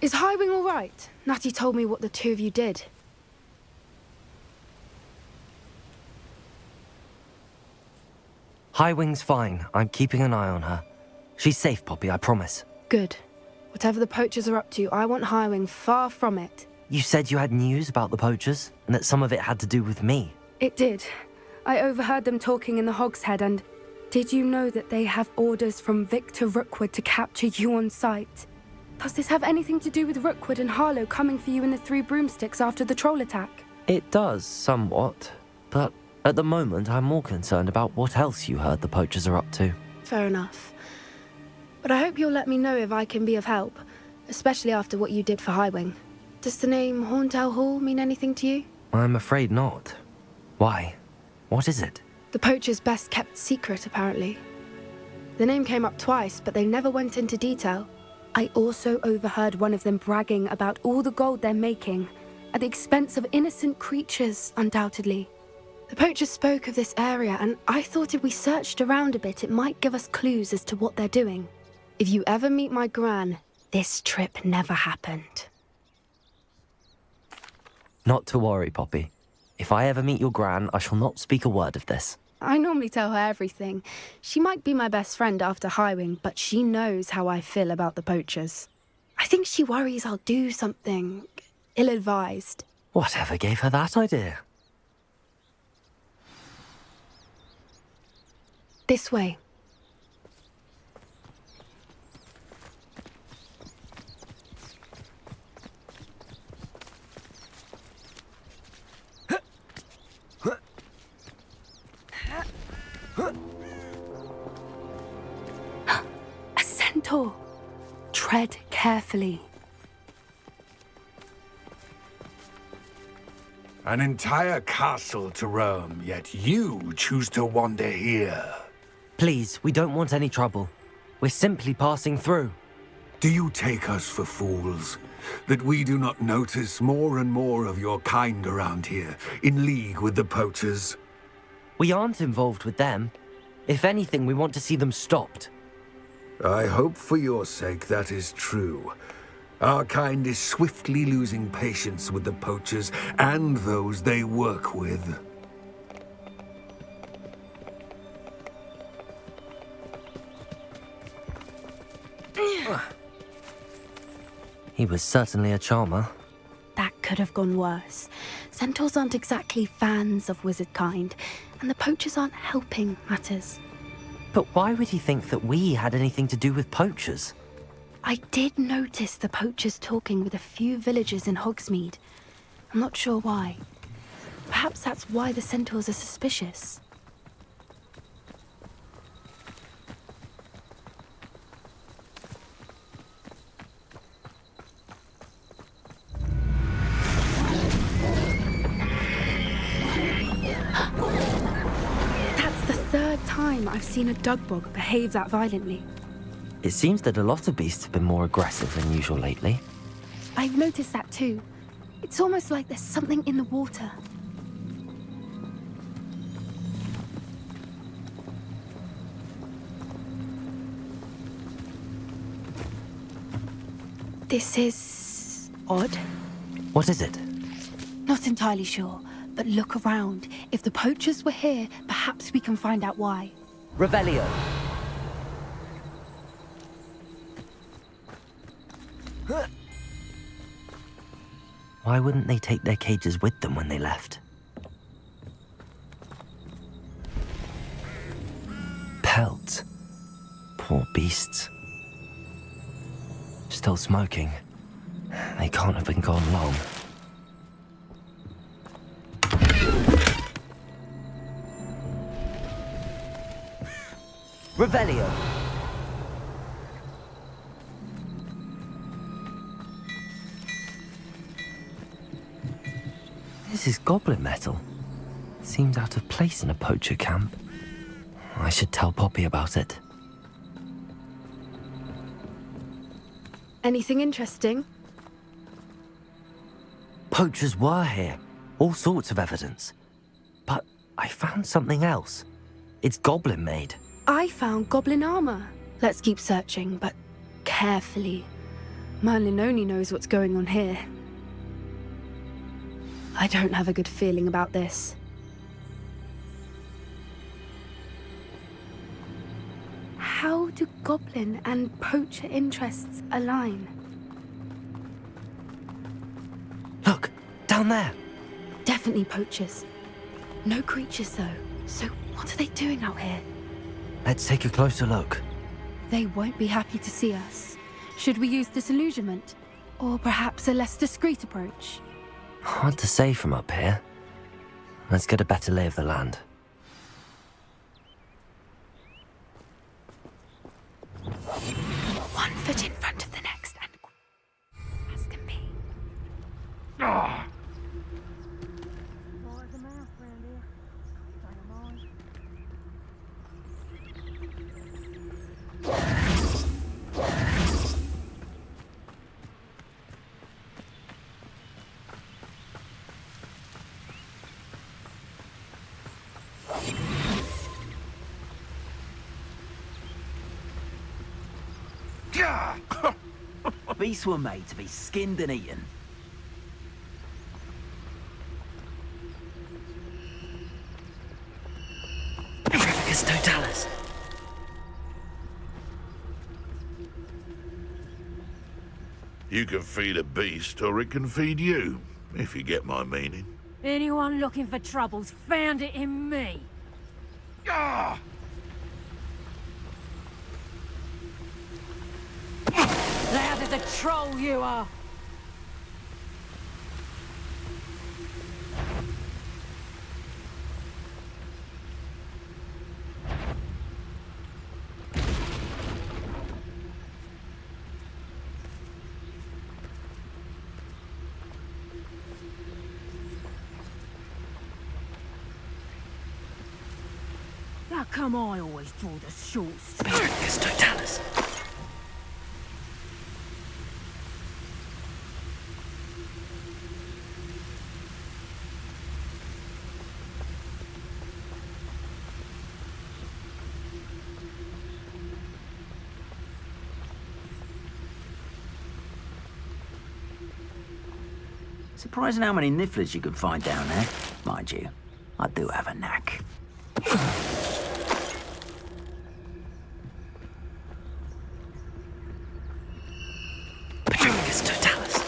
Is Highwing all right? Natty told me what the two of you did. Highwing's fine. I'm keeping an eye on her. She's safe, Poppy, I promise. Good. Whatever the poachers are up to, I want Highwing far from it. You said you had news about the poachers, and that some of it had to do with me. It did. I overheard them talking in the Hogshead, and did you know that they have orders from Victor Rookwood to capture you on sight? Does this have anything to do with Rookwood and Harlow coming for you in the Three Broomsticks after the troll attack? It does, somewhat. But at the moment, I'm more concerned about what else you heard the poachers are up to. Fair enough. But I hope you'll let me know if I can be of help, especially after what you did for Highwing. Does the name Horntail Hall mean anything to you? I'm afraid not. Why? What is it? The poacher's best kept secret, apparently. The name came up twice, but they never went into detail. I also overheard one of them bragging about all the gold they're making, at the expense of innocent creatures, undoubtedly. The poachers spoke of this area, and I thought if we searched around a bit, it might give us clues as to what they're doing. If you ever meet my gran, this trip never happened. Not to worry, Poppy. If I ever meet your gran, I shall not speak a word of this. I normally tell her everything. She might be my best friend after Highwing, but she knows how I feel about the poachers. I think she worries I'll do something ill-advised. Whatever gave her that idea? This way. A centaur. Tread carefully. An entire castle to roam, yet you choose to wander here. Please, we don't want any trouble. We're simply passing through. Do you take us for fools? That we do not notice more and more of your kind around here, in league with the poachers? We aren't involved with them. If anything, we want to see them stopped. I hope for your sake that is true. Our kind is swiftly losing patience with the poachers and those they work with. He was certainly a charmer. That could have gone worse. Centaurs aren't exactly fans of wizard kind, and the poachers aren't helping matters. But why would he think that we had anything to do with poachers? I did notice the poachers talking with a few villagers in Hogsmeade. I'm not sure why. Perhaps that's why the centaurs are suspicious. That's the third time I've seen a dugbog behave that violently. It seems that a lot of beasts have been more aggressive than usual lately. I've noticed that too. It's almost like there's something in the water. This is odd. What is it? Not entirely sure, but look around. If the poachers were here, perhaps we can find out why. Revelio. Why wouldn't they take their cages with them when they left? Pelts. Poor beasts. Still smoking. They can't have been gone long. Revelio! This is goblin metal. Seems out of place in a poacher camp. I should tell Poppy about it. Anything interesting? Poachers were here. All sorts of evidence. But I found something else. It's goblin made. I found goblin armor. Let's keep searching, but carefully. Merlin only knows what's going on here. I don't have a good feeling about this. How do goblin and poacher interests align? Look, down there. Definitely poachers. No creatures, though. So what are they doing out here? Let's take a closer look. They won't be happy to see us. Should we use disillusionment? Or perhaps a less discreet approach? Hard to say from up here. Let's get a better lay of the land. One foot in front of the next, and as can be. Beasts were made to be skinned and eaten. It's totalis. You can feed a beast, or it can feed you, if you get my meaning. Anyone looking for trouble's found it in me. Ah! Loud as a troll you are. How come I always draw the short straw? It's totalis. Surprising how many nifflers you can find down there. Mind you, I do have a knack. It's totalis.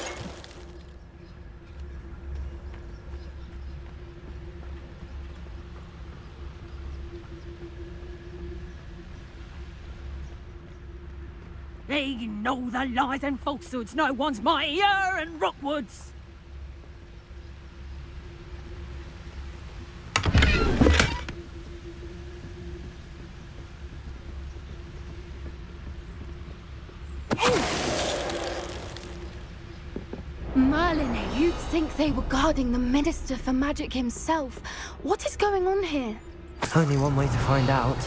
Ignore the lies and falsehoods. No one's mightier and Rockwoods. Merlin, you'd think they were guarding the Minister for Magic himself. What is going on here? Only one way to find out.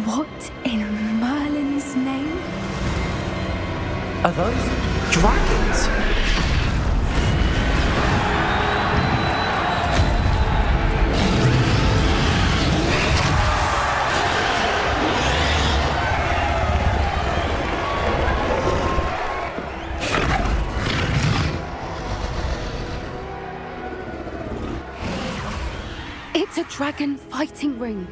What in Merlin's name? Are those dragons? It's a dragon fighting ring.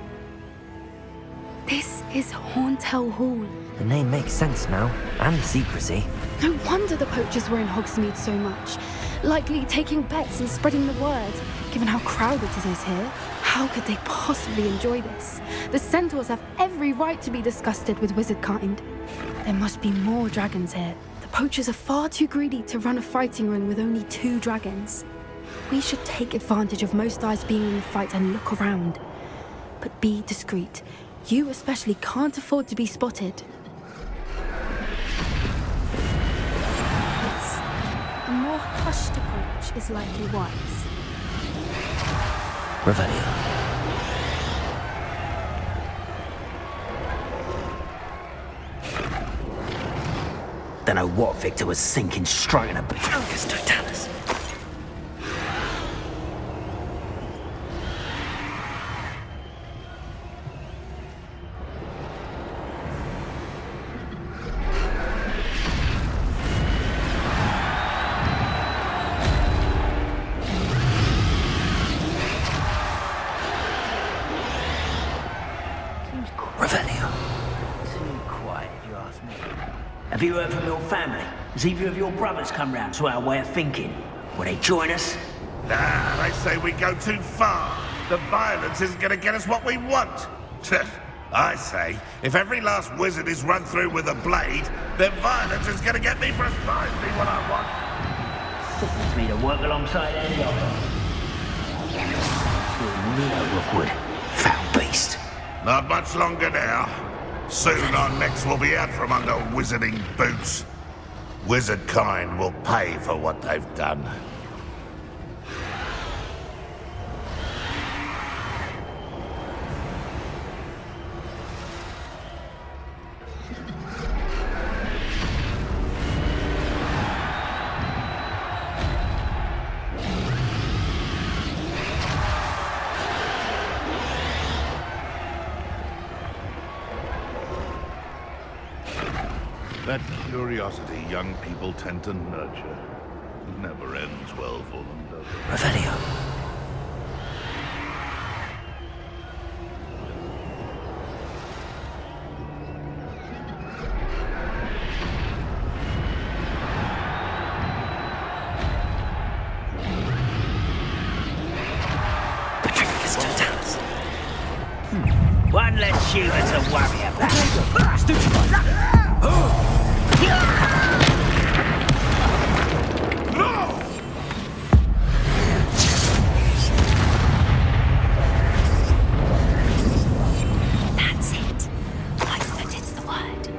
This is Hauntel Hall. The name makes sense now, and the secrecy. No wonder the poachers were in Hogsmeade so much. Likely taking bets and spreading the word, given how crowded it is here. How could they possibly enjoy this? The centaurs have every right to be disgusted with wizard kind. There must be more dragons here. The poachers are far too greedy to run a fighting ring with only 2 dragons. We should take advantage of most eyes being in the fight and look around. But be discreet. You especially can't afford to be spotted. Yes, a more hushed approach is likely wise. Revelio. Don't know what Victor was thinking, striking a Patroclus Totalis. Revelio. Too quiet, if you ask me. Have you heard from your family? Has either of your brothers come round to our way of thinking? Will they join us? Nah, they say we go too far. The violence isn't going to get us what we want. I say, if every last wizard is run through with a blade, then violence is going to get me precisely what I want. Sickens me to work alongside any of them. You're near Rookwood, foul beast. Not much longer now. Soon our necks will be out from under wizarding boots. Wizard kind will pay for what they've done. That curiosity young people tend to nurture never ends well for them, does it? Revelio. Patroclus Totalis. One less shooter to worry about. That's it. I said it's the word.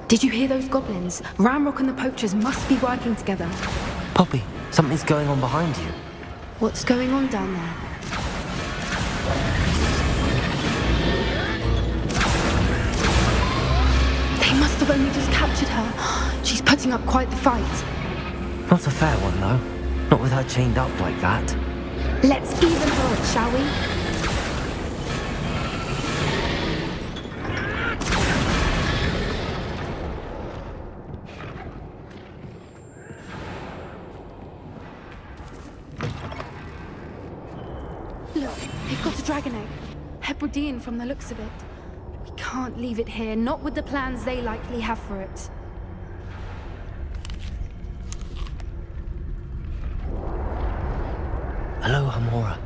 Did you hear those goblins? Ramrock and the poachers must be working together. Poppy, something's going on behind you. What's going on down there? They must have only just captured her. She's putting up quite the fight. Not a fair one, though. Not with her chained up like that. Let's even her up, shall we? Look, they've got a dragon egg. Hebridean from the looks of it. We can't leave it here, not with the plans they likely have for it. Hello, Hamora.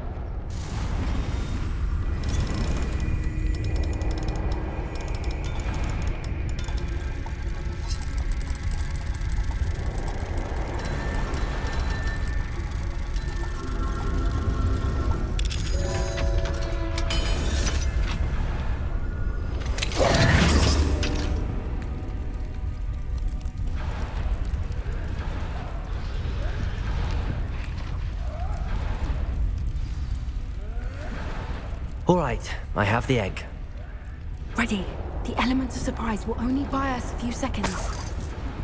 All right, I have the egg. Ready. The elements of surprise will only buy us a few seconds.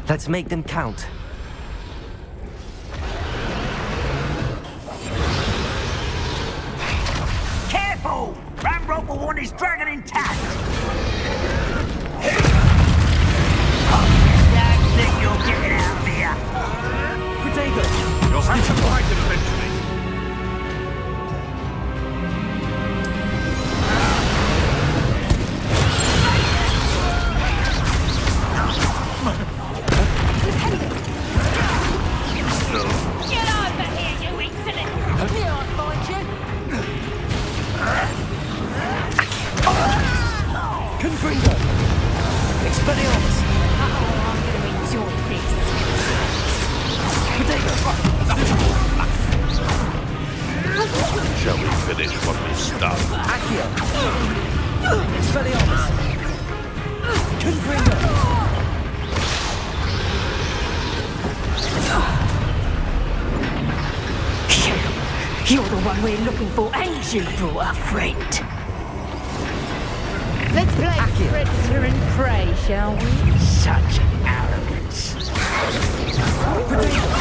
Let's make them count. Careful! Ramrock will want his dragon intact! Don't think you're getting out of here! You'll have to fight it eventually. Expelliarmus! Oh, I'm gonna enjoy this. Shall we finish what we started? Accio! Expelliarmus! Confringo! You're the one we're looking for, and you brought a friend. Let's play predator and prey, shall we? Such arrogance.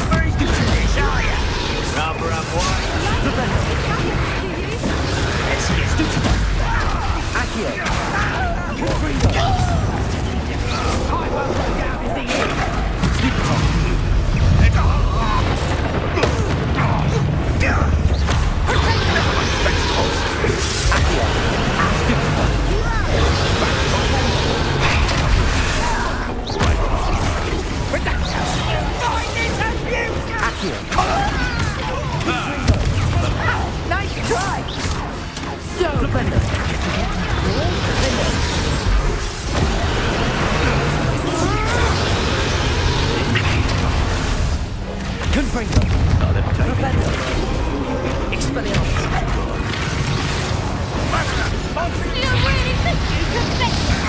Very stupid, are ya? Rubber up wide. Let's get stupid. Accio! Confringo! I won't go down as the end. Nice try! So Confringo! Propendo! Expelliarmus! you really think you can fix it?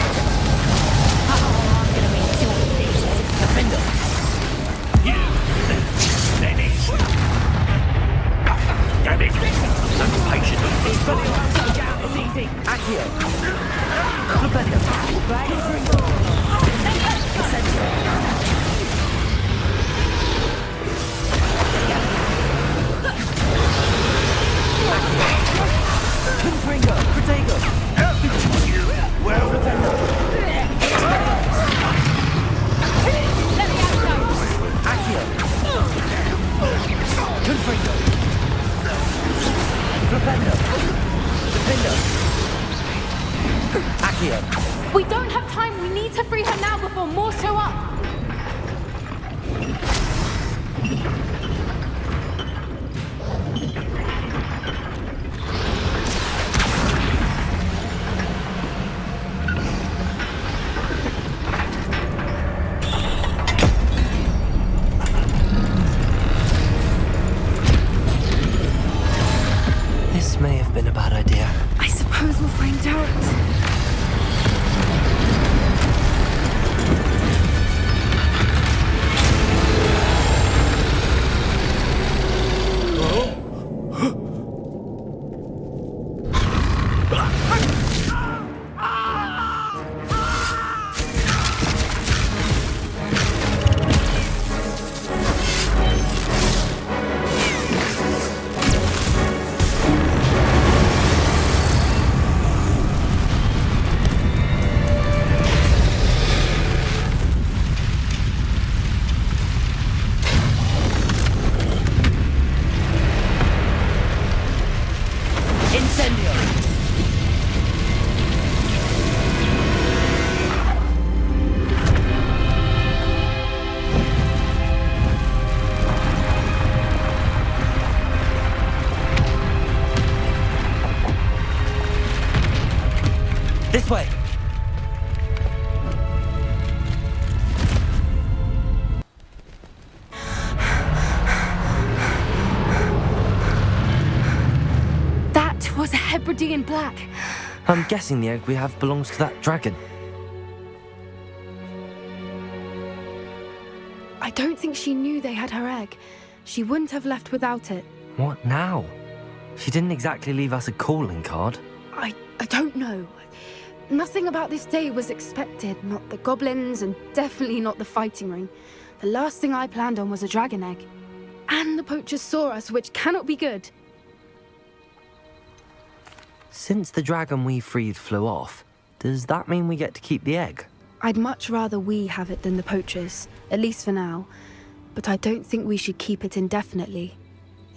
Oh, I'm gonna enjoy this. Defender! Finish. Damn it. I'm patient. Expelliarmus! Accio! Propendo! Confringo! Incendio! Confringo! Protego! Well, Let me have those. Accio! Confringo! Propendo! Defendo! Accio! We don't have time. We need to free her now before more show up. This may have been a bad idea. I suppose we'll find out. Incendio! This way! That was a Hebridean black. I'm guessing the egg we have belongs to that dragon. I don't think she knew they had her egg. She wouldn't have left without it. What now? She didn't exactly leave us a calling card. I don't know. Nothing about this day was expected. Not the goblins, and definitely not the fighting ring. The last thing I planned on was a dragon egg. And the poachers saw us, which cannot be good. Since the dragon we freed flew off, does that mean we get to keep the egg? I'd much rather we have it than the poachers, at least for now. But I don't think we should keep it indefinitely.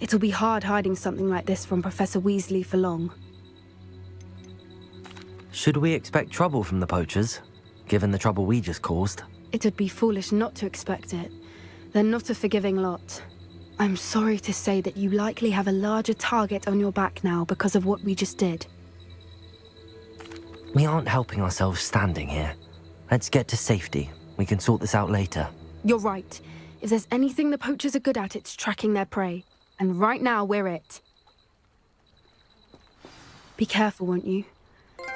It'll be hard hiding something like this from Professor Weasley for long. Should we expect trouble from the poachers, given the trouble we just caused? It would be foolish not to expect it. They're not a forgiving lot. I'm sorry to say that you likely have a larger target on your back now because of what we just did. We aren't helping ourselves standing here. Let's get to safety. We can sort this out later. You're right. If there's anything the poachers are good at, it's tracking their prey. And right now, we're it. Be careful, won't you?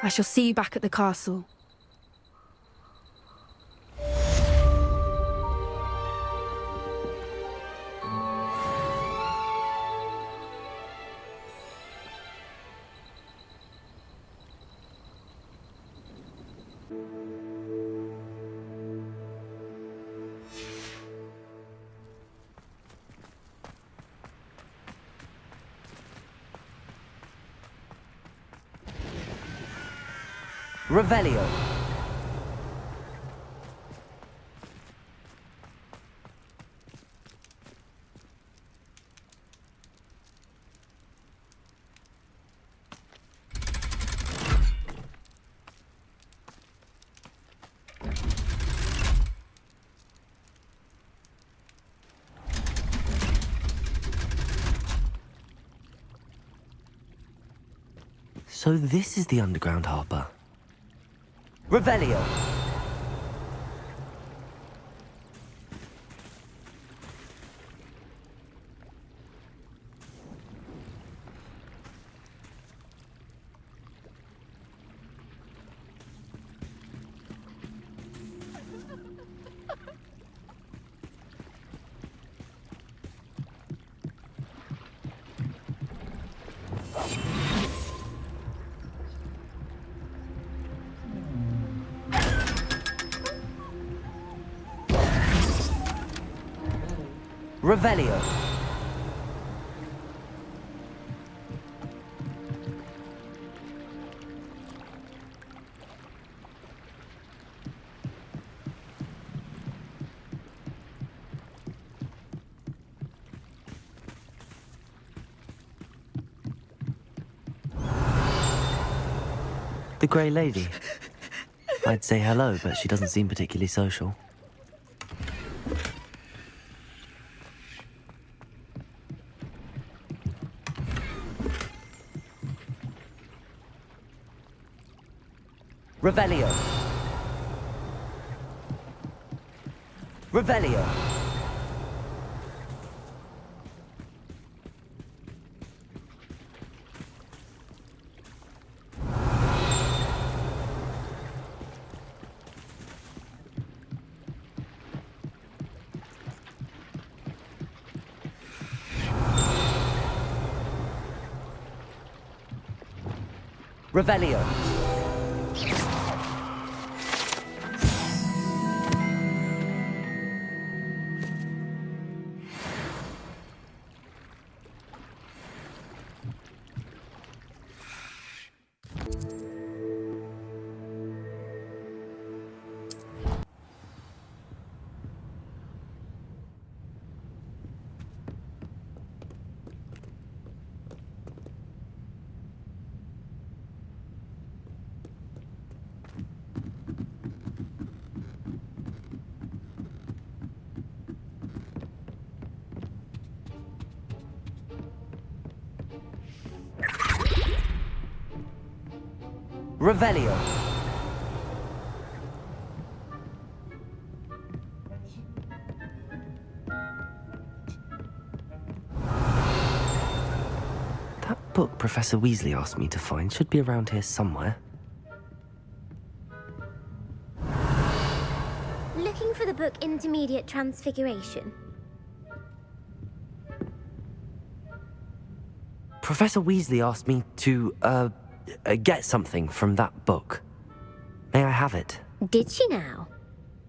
I shall see you back at the castle. Revelio. So this is the underground harbor. Revelio. Revelio. The Grey Lady. I'd say hello, but she doesn't seem particularly social. Revelio. Revelio. Revelio. Revelio. That book Professor Weasley asked me to find should be around here somewhere. Looking for the book Intermediate Transfiguration? Professor Weasley asked me to, get something from that book. May I have it? Did she now?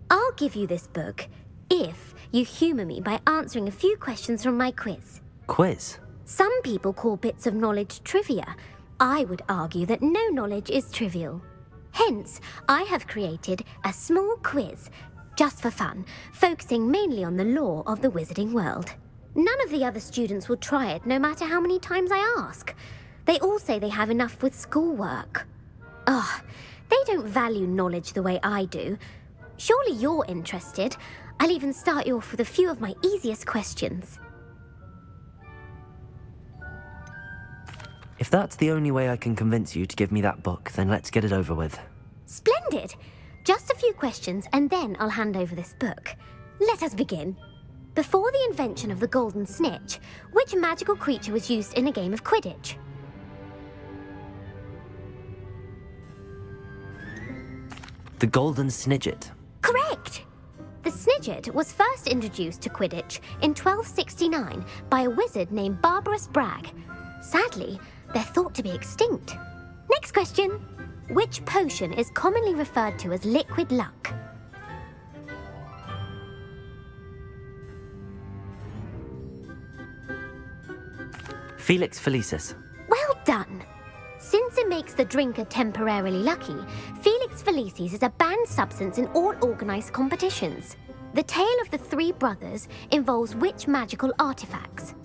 I'll give you this book if you humour me by answering a few questions from my quiz. Quiz? Some people call bits of knowledge trivia. I would argue that no knowledge is trivial. Hence, I have created a small quiz, just for fun, focusing mainly on the lore of the wizarding world. None of the other students will try it, no matter how many times I ask. They all say they have enough with schoolwork. Ugh, they don't value knowledge the way I do. Surely you're interested. I'll even start you off with a few of my easiest questions. If that's the only way I can convince you to give me that book, then let's get it over with. Splendid! Just a few questions and then I'll hand over this book. Let us begin. Before the invention of the golden snitch, which magical creature was used in a game of Quidditch? The golden snidget. Correct! The snidget was first introduced to Quidditch in 1269 by a wizard named Barbarous Bragg. Sadly, they're thought to be extinct. Next question. Which potion is commonly referred to as liquid luck? Felix Felicis. Well done! Since it makes the drinker temporarily lucky, Felix Felicis is a banned substance in all organized competitions. The tale of the three brothers involves which magical artifacts?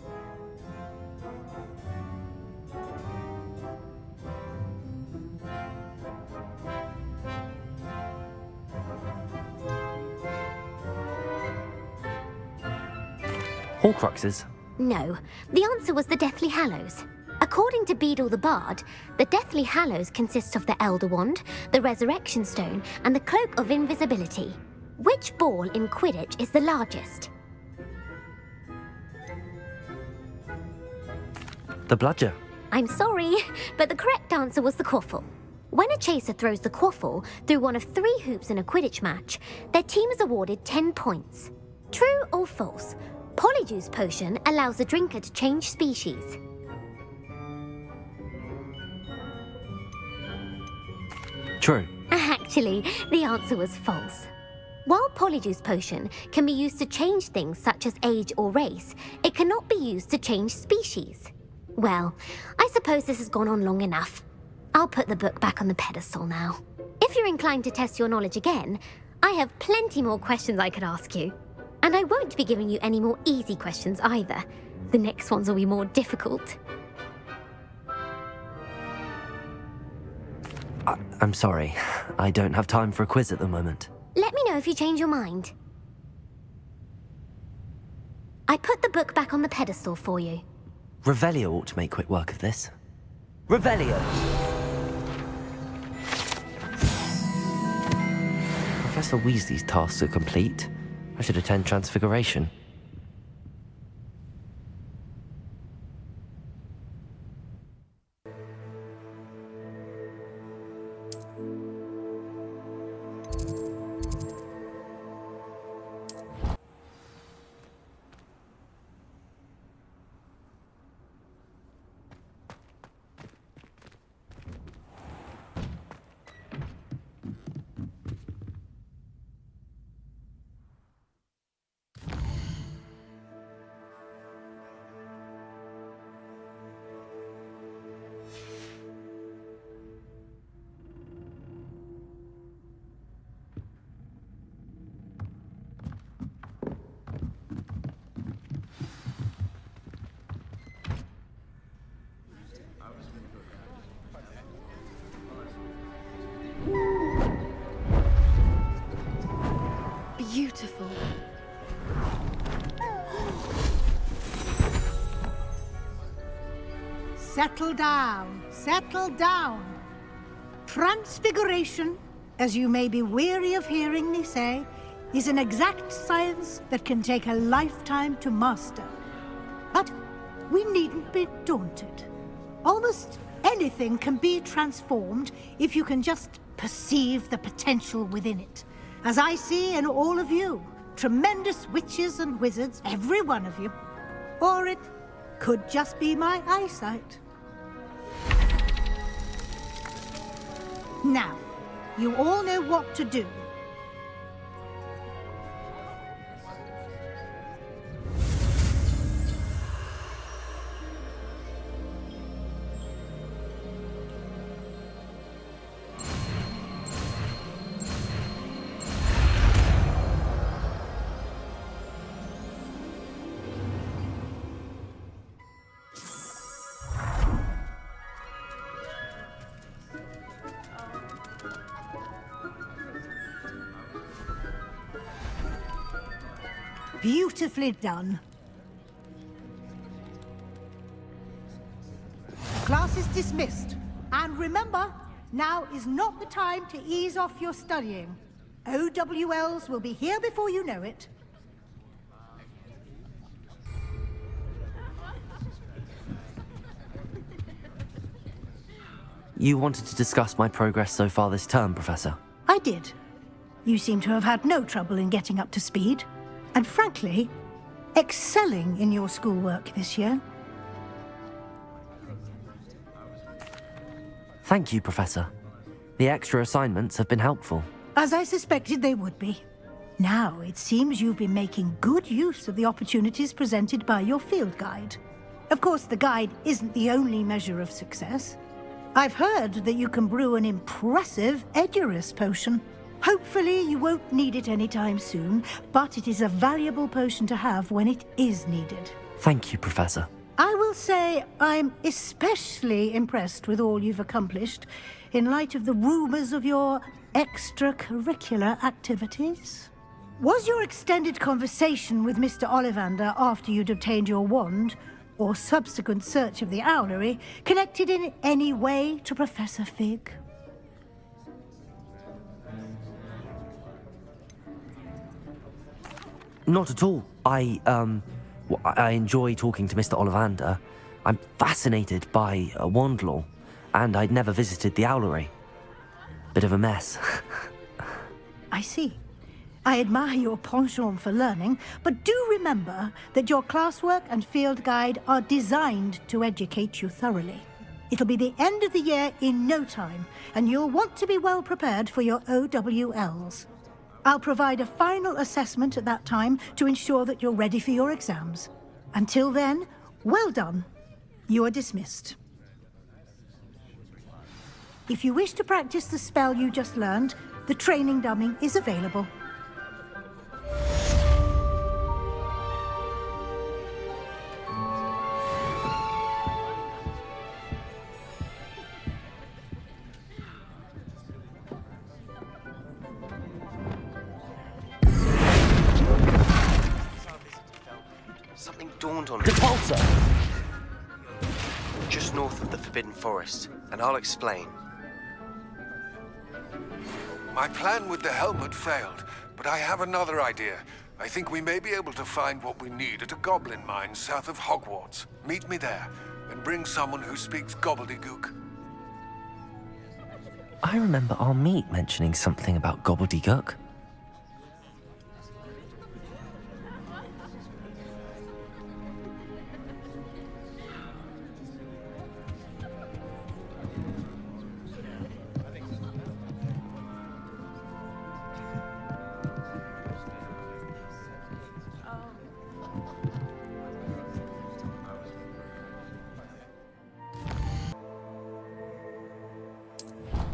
Horcruxes. No, the answer was the Deathly Hallows. According to Beadle the Bard, the Deathly Hallows consists of the Elder Wand, the Resurrection Stone, and the Cloak of Invisibility. Which ball in Quidditch is the largest? The bludger. I'm sorry, but the correct answer was the quaffle. When a chaser throws the quaffle through one of 3 hoops in a Quidditch match, their team is awarded 10 points. True or false? Polyjuice Potion allows the drinker to change species. True. Actually, the answer was false. While Polyjuice Potion can be used to change things such as age or race, it cannot be used to change species. Well, I suppose this has gone on long enough. I'll put the book back on the pedestal now. If you're inclined to test your knowledge again, I have plenty more questions I could ask you. And I won't be giving you any more easy questions either. The next ones will be more difficult. I'm sorry. I don't have time for a quiz at the moment. Let me know if you change your mind. I put the book back on the pedestal for you. Revelio ought to make quick work of this. Revelio! Professor Weasley's tasks are complete. I should attend Transfiguration. Beautiful. Settle down, settle down. Transfiguration, as you may be weary of hearing me say, is an exact science that can take a lifetime to master. But we needn't be daunted. Almost anything can be transformed if you can just perceive the potential within it. As I see in all of you, tremendous witches and wizards, every one of you. Or it could just be my eyesight. Now, you all know what to do. Beautifully done. Class is dismissed. And remember, now is not the time to ease off your studying. OWLs will be here before you know it. You wanted to discuss my progress so far this term, Professor? I did. You seem to have had no trouble in getting up to speed, and frankly, excelling in your schoolwork this year. Thank you, Professor. The extra assignments have been helpful. As I suspected they would be. Now, it seems you've been making good use of the opportunities presented by your field guide. Of course, the guide isn't the only measure of success. I've heard that you can brew an impressive Edurus potion. Hopefully, you won't need it anytime soon, but it is a valuable potion to have when it is needed. Thank you, Professor. I will say I'm especially impressed with all you've accomplished in light of the rumors of your extracurricular activities. Was your extended conversation with Mr. Ollivander after you'd obtained your wand, or subsequent search of the owlery, connected in any way to Professor Fig? Not at all. I enjoy talking to Mr. Ollivander. I'm fascinated by wand law, and I'd never visited the owlery. Bit of a mess. I see. I admire your penchant for learning, but do remember that your classwork and field guide are designed to educate you thoroughly. It'll be the end of the year in no time, and you'll want to be well prepared for your OWLs. I'll provide a final assessment at that time to ensure that you're ready for your exams. Until then, well done. You are dismissed. If you wish to practice the spell you just learned, the training dummy is available. Something dawned on me. Depulsor! Just north of the Forbidden Forest, and I'll explain. My plan with the helmet failed, but I have another idea. I think we may be able to find what we need at a goblin mine south of Hogwarts. Meet me there, and bring someone who speaks gobbledygook. I remember our meet mentioning something about gobbledygook.